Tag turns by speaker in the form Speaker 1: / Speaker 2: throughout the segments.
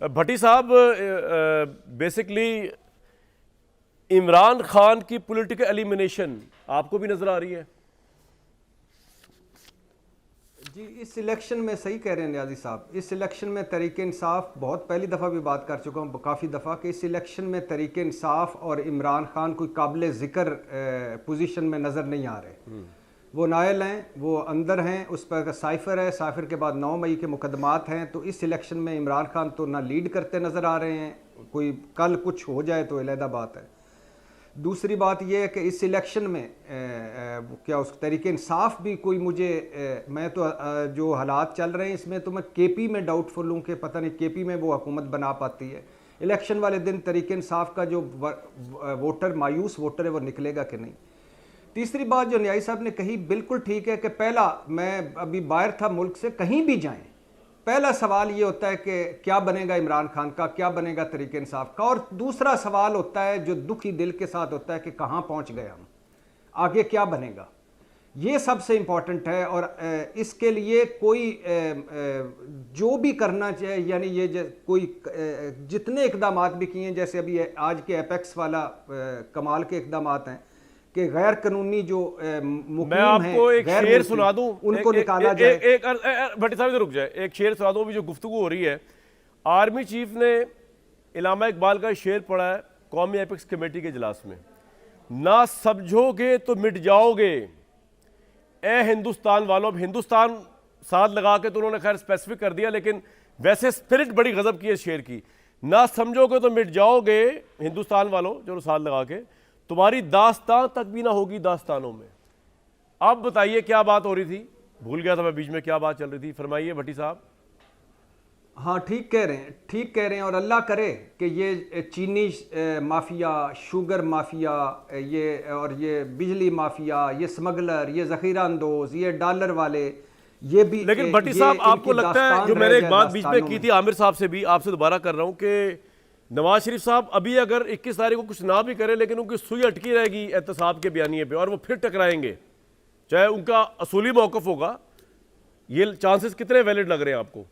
Speaker 1: بھٹی صاحب بیسکلی عمران خان کی political elimination آپ کو بھی نظر آ رہی ہے؟
Speaker 2: جی اس الیکشن میں صحیح کہہ رہے ہیں نیازی صاحب، اس الیکشن میں تحریک انصاف، بہت پہلی دفعہ بھی بات کر چکا ہوں کافی دفعہ، کہ اس الیکشن میں تحریک انصاف اور عمران خان کوئی قابل ذکر پوزیشن میں نظر نہیں آ رہے۔ وہ نائل ہیں، وہ اندر ہیں، اس پر سائفر ہے، سائفر کے بعد 9 مئی کے مقدمات ہیں، تو اس الیکشن میں عمران خان تو نہ لیڈ کرتے نظر آ رہے ہیں، کوئی کل کچھ ہو جائے تو علیحدہ بات ہے۔ دوسری بات یہ ہے کہ اس الیکشن میں کیا اس تحریک انصاف بھی کوئی میں تو جو حالات چل رہے ہیں اس میں تو میں کے پی میں ڈاؤٹ فل ہوں کہ پتہ نہیں کے پی میں وہ حکومت بنا پاتی ہے۔ الیکشن والے دن تحریک انصاف کا جو ووٹر، مایوس ووٹر ہے، وہ نکلے گا کہ نہیں۔ تیسری بات جو نیائی صاحب نے کہی بالکل ٹھیک ہے کہ پہلا، میں ابھی باہر تھا ملک سے، کہیں بھی جائیں پہلا سوال یہ ہوتا ہے کہ کیا بنے گا عمران خان کا، کیا بنے گا تحریک انصاف کا، اور دوسرا سوال ہوتا ہے جو دکھی دل کے ساتھ ہوتا ہے کہ کہاں پہنچ گئے ہم، آگے کیا بنے گا۔ یہ سب سے امپورٹنٹ ہے، اور اس کے لیے کوئی جو بھی کرنا چاہے، یعنی یہ کوئی جتنے اقدامات بھی کیے ہیں، جیسے ابھی آج کے ایپیکس والا کمال کے اقدامات ہیں کہ غیر قانونی جو
Speaker 1: میں آپ کو ایک شعر سنا دوں،
Speaker 2: ان کو نکالا جائے۔
Speaker 1: بھٹی صاحب رک جائے، ایک شعر سنا دوں، جو گفتگو ہو رہی ہے۔ آرمی چیف نے علامہ اقبال کا شعر پڑھا ہے قومی ایپکس کمیٹی کے اجلاس میں، نہ سمجھو گے تو مٹ جاؤ گے اے ہندوستان والوں۔ اب ہندوستان ساتھ لگا کے تو انہوں نے خیر اسپیسیفک کر دیا، لیکن ویسے سپرٹ بڑی غضب کی ہے اس شعر کی۔ نہ سمجھو گے تو مٹ جاؤ گے ہندوستان والوں، جو ساتھ لگا کے، تمہاری داستان تک بھی نہ ہوگی داستانوں میں۔ اب بتائیے کیا بات ہو رہی تھی، بھول گیا تھا میں بیچ میں کیا بات چل رہی تھی، فرمائیے بھٹی صاحب۔
Speaker 2: ہاں ٹھیک کہہ رہے ہیں، اور اللہ کرے کہ یہ چینی مافیا، شوگر مافیا، اور یہ بجلی مافیا، یہ سمگلر، یہ ذخیرہ اندوز، یہ ڈالر والے، یہ بھی۔
Speaker 1: لیکن بھٹی صاحب آپ کو لگتا ہے، جو میں نے ایک بات بیچ میں کی تھی عامر صاحب سے بھی، آپ سے دوبارہ کر رہا ہوں، کہ نواز شریف صاحب ابھی اگر 21 تاریخ کو کچھ نہ بھی کرے، لیکن ان کی سوئی اٹکی رہے گی احتساب کے بیانیے پہ، اور وہ پھر ٹکرائیں گے، چاہے ان کا اصولی موقف ہوگا، یہ چانسز کتنے ویلڈ لگ رہے ہیں آپ کو؟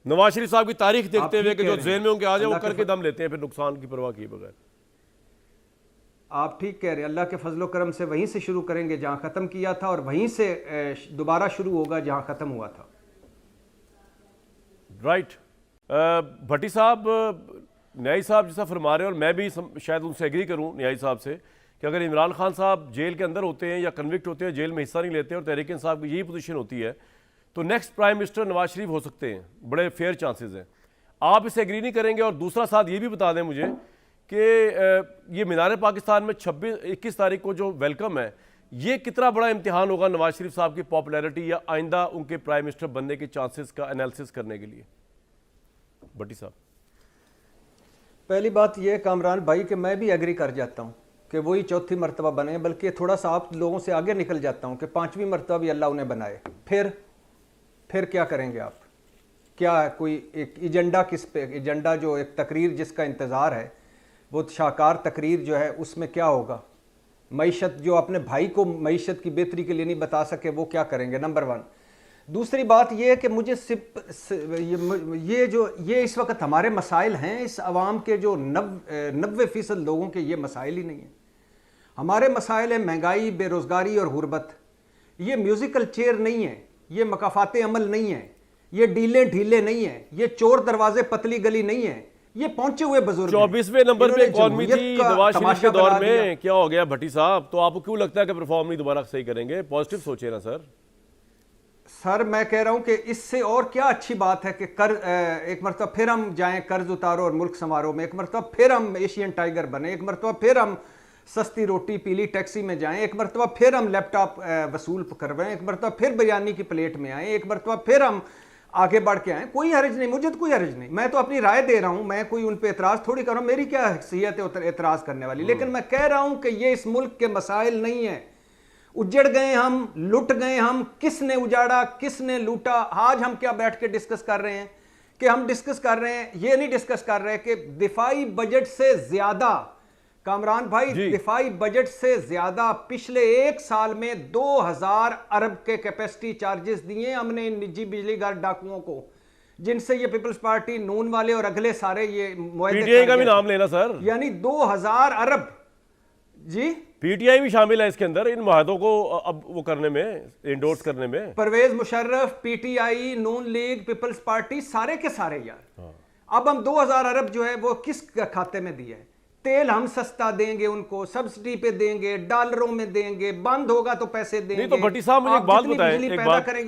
Speaker 1: نواز شریف صاحب کی تاریخ دیکھتے ہوئے کہ جو ذہن میں ان کے آ جائے وہ کر کے دم لیتے ہیں پھر نقصان کی پرواہ کیے بغیر۔
Speaker 2: آپ ٹھیک کہہ رہے ہیں، اللہ کے فضل و کرم سے وہیں سے شروع کریں گے جہاں ختم کیا تھا، اور وہیں سے دوبارہ شروع ہوگا جہاں ختم ہوا تھا۔
Speaker 1: رائٹ۔ بھٹی صاحب، نیائی صاحب جیسا فرما رہے ہیں، اور میں بھی شاید ان سے ایگری کروں نیائی صاحب سے، کہ اگر عمران خان صاحب جیل کے اندر ہوتے ہیں یا کنوکٹ ہوتے ہیں، جیل میں حصہ نہیں لیتے، اور تحریک انصاف کی یہی پوزیشن ہوتی ہے، تو next prime minister Nawaz Sharif ہو سکتے ہیں، بڑے فیئر چانسز ہیں۔ آپ اسے ایگری نہیں کریں گے؟ اور دوسرا ساتھ یہ بھی بتا دیں مجھے کہ یہ مینار پاکستان میں 21 تاریخ کو جو ویلکم ہے، یہ کتنا بڑا امتحان ہوگا نواز شریف صاحب کی پاپولیرٹی یا آئندہ ان کے پرائم منسٹر بننے کے چانسز کا انالیسس کرنے کے لیے؟ بھٹی صاحب،
Speaker 2: پہلی بات یہ کامران بھائی کہ میں بھی ایگری کر جاتا ہوں کہ وہی چوتھی مرتبہ بنے، بلکہ تھوڑا سا آپ لوگوں سے آگے نکل جاتا ہوں کہ 5ویں مرتبہ بھی اللہ انہیں بنائے۔ پھر کیا کریں گے آپ؟ کیا کوئی ایک ایجنڈا، کس پہ ایجنڈا، جو ایک تقریر جس کا انتظار ہے، وہ شاہکار تقریر جو ہے، اس میں کیا ہوگا؟ معیشت، جو اپنے بھائی کو معیشت کی بہتری کے لیے نہیں بتا سکے، وہ کیا کریں گے؟ نمبر 1۔ دوسری بات یہ ہے کہ مجھے یہ اس وقت ہمارے مسائل ہیں، اس عوام کے جو 90% لوگوں کے یہ مسائل ہی نہیں ہیں۔ ہمارے مسائل ہیں مہنگائی، بے روزگاری اور غربت۔ یہ میوزیکل چیئر نہیں ہے، یہ مکافات عمل نہیں ہے، یہ ڈیلے ڈھیلے نہیں ہیں، یہ چور دروازے پتلی گلی نہیں ہے، یہ پہنچے ہوئے بزرگ ہیں۔
Speaker 1: 24ویں نمبر پہ اکانومی تھی نواز شریف کے دور میں، کیا ہو گیا بھٹی صاحب؟ تو آپ کو کیوں لگتا ہے کہ پرفارم نہیں دوبارہ صحیح کریں گے؟ پازیٹیو سوچے نا
Speaker 2: سر، میں کہہ رہا ہوں کہ اس سے اور کیا اچھی بات ہے کہ ایک مرتبہ پھر ہم جائیں قرض اتارو اور ملک سنوارو میں، ایک مرتبہ پھر ہم ایشین ٹائیگر بنیں، ایک مرتبہ پھر ہم سستی روٹی پیلی ٹیکسی میں جائیں، ایک مرتبہ پھر ہم لیپ ٹاپ وصول کروائیں، ایک مرتبہ پھر بریانی کی پلیٹ میں آئیں، ایک مرتبہ پھر ہم آگے بڑھ کے آئیں۔ کوئی حرج نہیں، مجھے تو کوئی حرج نہیں، میں تو اپنی رائے دے رہا ہوں، میں کوئی ان پہ اعتراض تھوڑی کر رہا ہوں، میری کیا حیثیت ہے اعتراض کرنے والی، لیکن میں کہہ رہا ہوں کہ یہ اس ملک کے مسائل نہیں ہیں۔ اجڑ گئے ہم، لٹ گئے ہم، کس نے اجاڑا، کس نے لوٹا؟ آج ہم کیا بیٹھ کے ڈسکس کر رہے ہیں کہ ہم ڈسکس کر رہے ہیں، یہ نہیں ڈسکس کر رہے کہ دفاعی بجٹ سے زیادہ، کامران بھائی، دفاعی بجٹ سے زیادہ پچھلے 1 سال میں 2000 ارب کے کیپیسٹی چارجز دیے ہم نے نجی بجلی گھر ڈاکوؤں کو، جن سے یہ پیپلز پارٹی نون والے اور اگلے سارے یہ معاہدے
Speaker 1: پی ٹی آئی
Speaker 2: کر
Speaker 1: کا بھی
Speaker 2: گئے
Speaker 1: نام لینا سر,
Speaker 2: یعنی 2000 ارب. جی
Speaker 1: پی ٹی آئی بھی شامل ہے اس کے اندر ان معاہدوں کو اب وہ کرنے میں, انڈورس کرنے میں.
Speaker 2: Pervez Musharraf, P T I, Noon League, Peoples Party, سارے کے سارے یار. اب ہم 2000 ارب جو ہے وہ کس کھاتے میں دیا ہے؟ تیل ہم سستا دیں گے ان کو, سبسڈی پہ دیں گے, ڈالروں میں دیں گے, بند ہوگا تو پیسے دیں گے.
Speaker 1: نہیں تو بھٹی صاحب مجھے ایک بات بتائیں,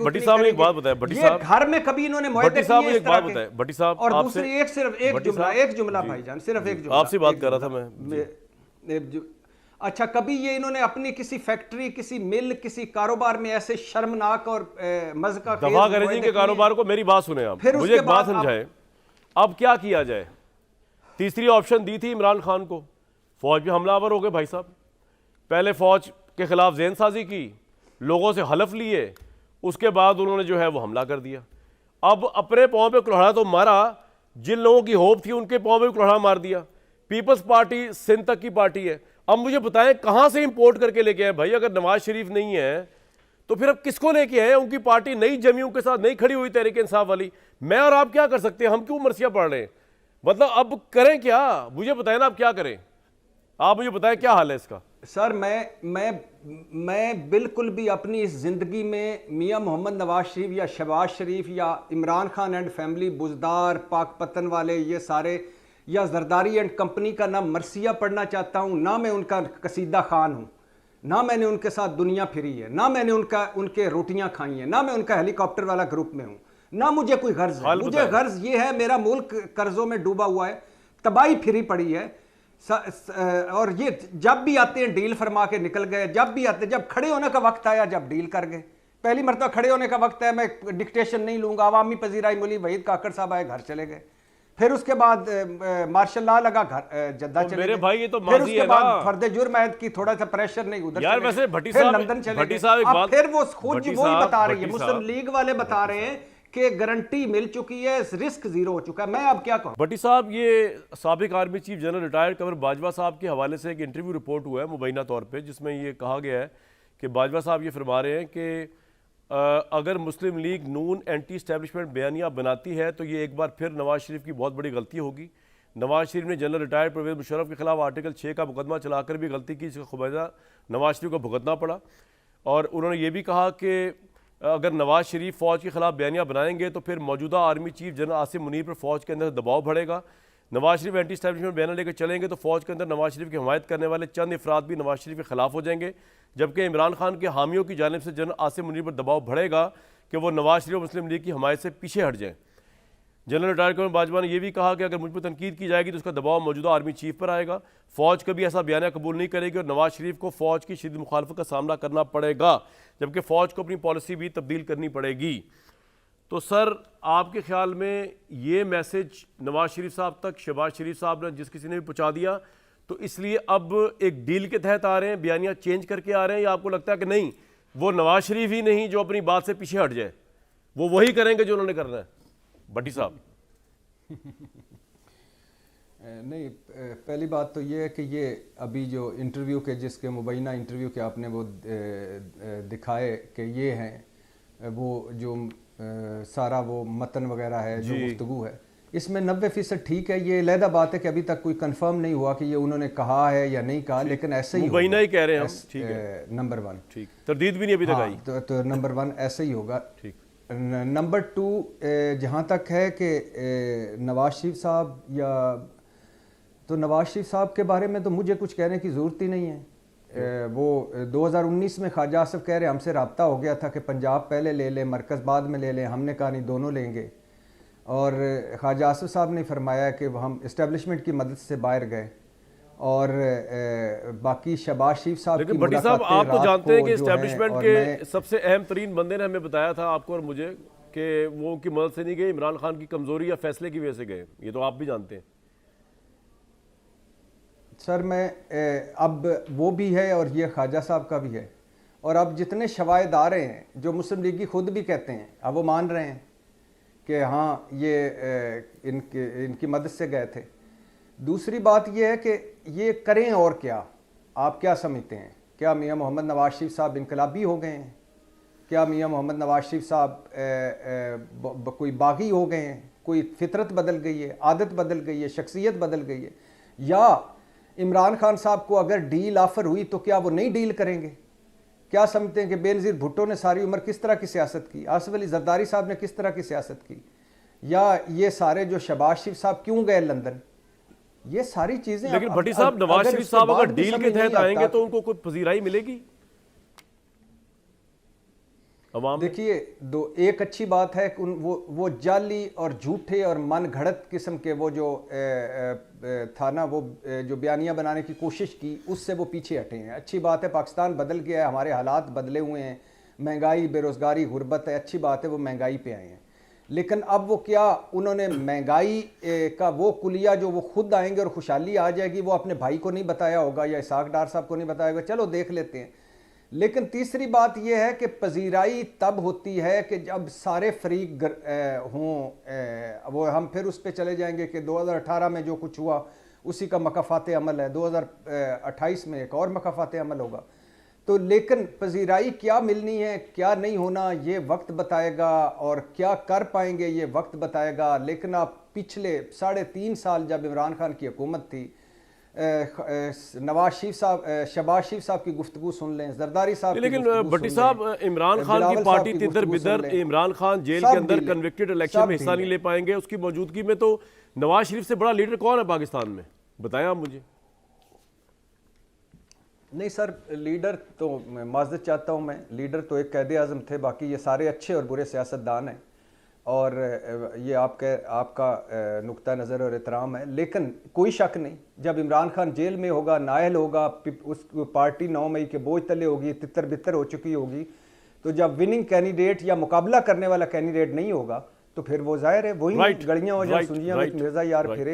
Speaker 1: بھٹی صاحب نے ایک بات بتایا, بھٹی صاحب
Speaker 2: گھر میں کبھی انہوں نے معاہدے کیے اس طرح کے؟
Speaker 1: بھٹی صاحب
Speaker 2: اور دوسری ایک جملہ بھائی جان, صرف ایک جملہ
Speaker 1: آپ سے بات کر رہا تھا میں.
Speaker 2: اچھا, کبھی یہ انہوں نے اپنی کسی فیکٹری, کسی مل, کسی کاروبار میں ایسے شرمناک اور مذکا خیز
Speaker 1: دفاع کریں جی کے کاروبار کو, میری بات سنیں آپ, مجھے ایک بات سمجھائیں اب کیا کیا جائے. تیسری آپشن دی تھی عمران خان کو, فوج بھی حملہ آور ہو گئے بھائی صاحب. پہلے فوج کے خلاف ذہن سازی کی, لوگوں سے حلف لیے, اس کے بعد انہوں نے جو ہے وہ حملہ کر دیا. اب اپنے پاؤں پہ کلہڑا تو مارا, جن لوگوں کی ہوپ تھی ان کے پاؤں پہ کلہڑا مار دیا. پیپلز پارٹی سندھ تک کی پارٹی ہے. اب مجھے بتائیں کہاں سے امپورٹ کر کے لے کے آئے بھائی؟ اگر نواز شریف نہیں ہے تو پھر اب کس کو لے کے آئے؟ ان کی پارٹی نئی جمیوں کے ساتھ نہیں کھڑی ہوئی تحریک انصاف والی. میں اور آپ کیا کر سکتے ہیں؟ ہم کیوں مرثیہ پڑھ رہے ہیں؟ مطلب اب کریں کیا؟ مجھے بتائیں نا, اب کیا کریں؟ آپ مجھے بتائیں کیا حال ہے اس کا.
Speaker 2: سر میں بالکل بھی اپنی اس زندگی میں میاں محمد نواز شریف یا شہباز شریف یا عمران خان اینڈ فیملی, بزدار, پاک پتن والے, یہ سارے, یا زرداری اینڈ کمپنی کا نہ مرثیہ پڑھنا چاہتا ہوں, نہ میں ان کا قصیدہ خان ہوں, نہ میں نے ان کے ساتھ دنیا پھری ہے, نہ میں نے ان کے روٹیاں کھائی ہیں, نہ میں ان کا ہیلی کاپٹر والا گروپ میں ہوں, نہ مجھے کوئی غرض ہے. مجھے غرض یہ ہے, میرا ملک قرضوں میں ڈوبا ہوا ہے, تباہی پھری پڑی ہے, اور یہ جب بھی آتے ہیں ڈیل فرما کے نکل گئے, جب بھی آتے, جب کھڑے ہونے کا وقت آیا جب ڈیل کر گئے. پہلی مرتبہ کھڑے ہونے کا وقت ہے, میں ڈکٹیشن نہیں لوں گا, عوامی پذیرائی ملی, وحید کاکڑ صاحب آئے, گھر چلے گئے. پھر اس کے بعد مارشل لا لگا, گھر جدہ چلے گئے.
Speaker 1: میرے بھائی یہ تو
Speaker 2: پھر اس
Speaker 1: ماضی
Speaker 2: کے
Speaker 1: ہے
Speaker 2: بعد
Speaker 1: نا
Speaker 2: فرد جرم عائد کی, تھوڑا سا پریشر نہیں, ادھر
Speaker 1: یار. ویسے بھٹی صاحب,
Speaker 2: لندن چلے
Speaker 1: بھٹی
Speaker 2: گئے.
Speaker 1: صاحب ایک بات,
Speaker 2: پھر وہ خود وہی بتا رہی ہے, مسلم لیگ والے بتا رہے ہیں کہ گارنٹی مل چکی ہے, رسک زیرو ہو چکا ہے. میں اب کیا کہوں؟
Speaker 1: بھٹی صاحب, یہ سابق آرمی چیف جنرل ریٹائرڈ کنور باجوہ صاحب کے حوالے سے ایک انٹرویو رپورٹ ہوا ہے مبینہ طور پہ, جس میں یہ کہا گیا ہے کہ باجوہ صاحب یہ فرما رہے ہیں کہ اگر مسلم لیگ نون اینٹی اسٹیبلشمنٹ بیانیہ بناتی ہے تو یہ ایک بار پھر نواز شریف کی بہت بڑی غلطی ہوگی. نواز شریف نے جنرل ریٹائرڈ پرویز مشرف کے خلاف آرٹیکل 6 کا مقدمہ چلا کر بھی غلطی کی, جس کا خمیازہ نواز شریف کو بھگتنا پڑا. اور انہوں نے یہ بھی کہا کہ اگر نواز شریف فوج کے خلاف بیانیہ بنائیں گے تو پھر موجودہ army chief general Asim Munir پر فوج کے اندر دباؤ بڑھے گا. نواز شریف اینٹی اسٹیبلشمنٹ بیانیہ لے کے چلیں گے تو فوج کے اندر نواز شریف کی حمایت کرنے والے چند افراد بھی نواز شریف کے خلاف ہو جائیں گے, جبکہ عمران خان کے حامیوں کی جانب سے جنرل عاصم منیر پر دباؤ بڑھے گا کہ وہ نواز شریف اور مسلم لیگ کی حمایت سے پیچھے ہٹ جائیں. جنرل ریٹائرڈ کنور باجوہ نے یہ بھی کہا کہ اگر مجھ پر تنقید کی جائے گی تو اس کا دباؤ موجودہ آرمی چیف پر آئے گا. فوج کبھی ایسا بیانیہ قبول نہیں کرے گی اور نواز شریف کو فوج کی شدید مخالفت کا سامنا کرنا پڑے گا, جبکہ فوج کو اپنی پالیسی بھی تبدیل کرنی پڑے گی. تو سر, آپ کے خیال میں یہ میسج نواز شریف صاحب تک شہباز شریف صاحب نے جس کسی نے بھی پہنچا دیا, تو اس لیے اب ایک ڈیل کے تحت آ رہے ہیں, بیانیہ چینج کر کے آ رہے ہیں, یا آپ کو لگتا ہے کہ نہیں, وہ نواز شریف ہی نہیں جو اپنی بات سے پیچھے ہٹ جائے, وہ وہی کریں گے جو انہوں نے کرنا ہے؟ بھٹی صاحب
Speaker 2: نہیں, پہلی بات تو یہ ہے کہ یہ ابھی جو انٹرویو کے, جس کے مبینہ انٹرویو کے آپ نے وہ دکھائے کہ یہ ہیں, وہ جو سارا وہ متن وغیرہ ہے جو گفتگو ہے, اس میں 90% ٹھیک ہے. یہ علیحدہ بات ہے کہ ابھی تک کوئی کنفرم نہیں ہوا کہ یہ انہوں نے کہا ہے یا نہیں کہا, لیکن ایسے ہی
Speaker 1: مبینہ ہی کہہ رہے ہیں ہم. ٹھیک ہے,
Speaker 2: نمبر 1
Speaker 1: ٹھیک, تردید بھی نہیں ابھی تک آئی,
Speaker 2: تو نمبر 1 ایسے ہی ہوگا.
Speaker 1: ٹھیک.
Speaker 2: نمبر 2, جہاں تک ہے کہ نواز شریف صاحب, یا تو نواز شریف صاحب کے بارے میں تو مجھے کچھ کہنے کی ضرورت ہی نہیں ہے. وہ 2019 میں خواجہ آصف کہہ رہے ہم سے رابطہ ہو گیا تھا کہ پنجاب پہلے لے لیں, مرکز بعد میں لے لیں. ہم نے کہا نہیں, دونوں لیں گے. اور خواجہ آصف صاحب نے فرمایا کہ ہم اسٹیبلشمنٹ کی مدد سے باہر گئے. اور باقی شہباز شریف صاحب
Speaker 1: لیکن بھٹی صاحب, آپ تو جانتے ہیں کہ اسٹیبلشمنٹ کے سب سے اہم ترین بندے نے ہمیں بتایا تھا, آپ کو اور مجھے, کہ وہ ان کی مدد سے نہیں گئے, عمران خان کی کمزوری یا فیصلے کی وجہ سے گئے. یہ تو آپ بھی جانتے ہیں.
Speaker 2: سر میں اب وہ بھی ہے اور یہ خواجہ صاحب کا بھی ہے, اور اب جتنے شواہد آ رہے ہیں جو مسلم لیگی خود بھی کہتے ہیں, اب وہ مان رہے ہیں کہ ہاں یہ ان کی مدد سے گئے تھے. دوسری بات یہ ہے کہ یہ کریں اور کیا, آپ کیا سمجھتے ہیں, کیا میاں محمد نواز شریف صاحب انقلابی ہو گئے ہیں؟ کیا میاں محمد نواز شریف صاحب کوئی باغی ہو گئے ہیں, کوئی فطرت بدل گئی ہے, عادت بدل گئی ہے, شخصیت بدل گئی ہے, یا عمران خان صاحب کو اگر ڈیل آفر ہوئی تو کیا وہ نہیں ڈیل کریں گے؟ کیا سمجھتے ہیں کہ بے نظیر بھٹو نے ساری عمر کس طرح کی سیاست کی, آصف علی زرداری صاحب نے کس طرح کی سیاست کی, یا یہ سارے جو شہباز شریف صاحب کیوں گئے لندن؟ یہ ساری چیزیں.
Speaker 1: لیکن بھٹی صاحب, نواز شریف صاحب اگر ڈیل کے تحت آئیں گے تو ان کو کوئی پذیرائی ملے گی عوام؟
Speaker 2: دیکھیے, ایک اچھی بات ہے کہ وہ جعلی اور جھوٹے اور من گھڑت قسم کے وہ جو تھا نا, وہ جو بیانیہ بنانے کی کوشش کی, اس سے وہ پیچھے ہٹے ہیں. اچھی بات ہے, پاکستان بدل گیا ہے, ہمارے حالات بدلے ہوئے ہیں, مہنگائی, بے روزگاری, غربت ہے, اچھی بات ہے وہ مہنگائی پہ آئے ہیں. لیکن اب وہ کیا انہوں نے مہنگائی کا وہ کلیہ جو وہ خود آئیں گے اور خوشحالی آ جائے گی, وہ اپنے بھائی کو نہیں بتایا ہوگا یا اسحاق ڈار صاحب کو نہیں بتایا ہوگا, چلو دیکھ لیتے ہیں. لیکن تیسری بات یہ ہے کہ پذیرائی تب ہوتی ہے کہ جب سارے فریق ہوں. وہ ہم پھر اس پہ چلے جائیں گے کہ 2018 میں جو کچھ ہوا اسی کا مکافات عمل ہے, 2028 میں ایک اور مکافات عمل ہوگا. تو لیکن پذیرائی کیا ملنی ہے, کیا نہیں ہونا, یہ وقت بتائے گا, اور کیا کر پائیں گے یہ وقت بتائے گا. لیکن آپ پچھلے 3.5 سال جب عمران خان کی حکومت تھی, نواز شریف صاحب, شہباز شریف صاحب کی گفتگو سن لیں, زرداری صاحب کی
Speaker 1: لیکن
Speaker 2: گفتگو
Speaker 1: بھٹی
Speaker 2: سن
Speaker 1: صاحب,
Speaker 2: لیں,
Speaker 1: عمران خان کی
Speaker 2: بلاول
Speaker 1: پارٹی
Speaker 2: صاحب کی
Speaker 1: تدر
Speaker 2: گفتگو سن
Speaker 1: بدر,
Speaker 2: لیں.
Speaker 1: عمران خان جیل
Speaker 2: سب
Speaker 1: کے اندر
Speaker 2: ڈیلیں.
Speaker 1: کنوکٹڈ الیکشن
Speaker 2: سب
Speaker 1: میں حصہ نہیں
Speaker 2: ڈیلیں.
Speaker 1: لے پائیں گے. اس کی موجودگی میں تو نواز شریف سے بڑا لیڈر کون ہے پاکستان میں, بتائیں آپ مجھے.
Speaker 2: نہیں سر, لیڈر تو معذرت چاہتا ہوں میں, لیڈر تو ایک قائد اعظم تھے, باقی یہ سارے اچھے اور برے سیاستدان ہیں, اور یہ آپ کا نقطہ نظر اور احترام ہے. لیکن کوئی شک نہیں, جب عمران خان جیل میں ہوگا, نائل ہوگا, اس پارٹی 9 مئی کے بوجھ تلے ہوگی, تتر بتر ہو چکی ہوگی, تو جب وننگ کینڈیڈیٹ یا مقابلہ کرنے والا کینڈیڈیٹ نہیں ہوگا تو پھر وہ ظاہر ہے وہی گڑیاں ہو جائیں سنجیاں میں مرزا یار پھرے.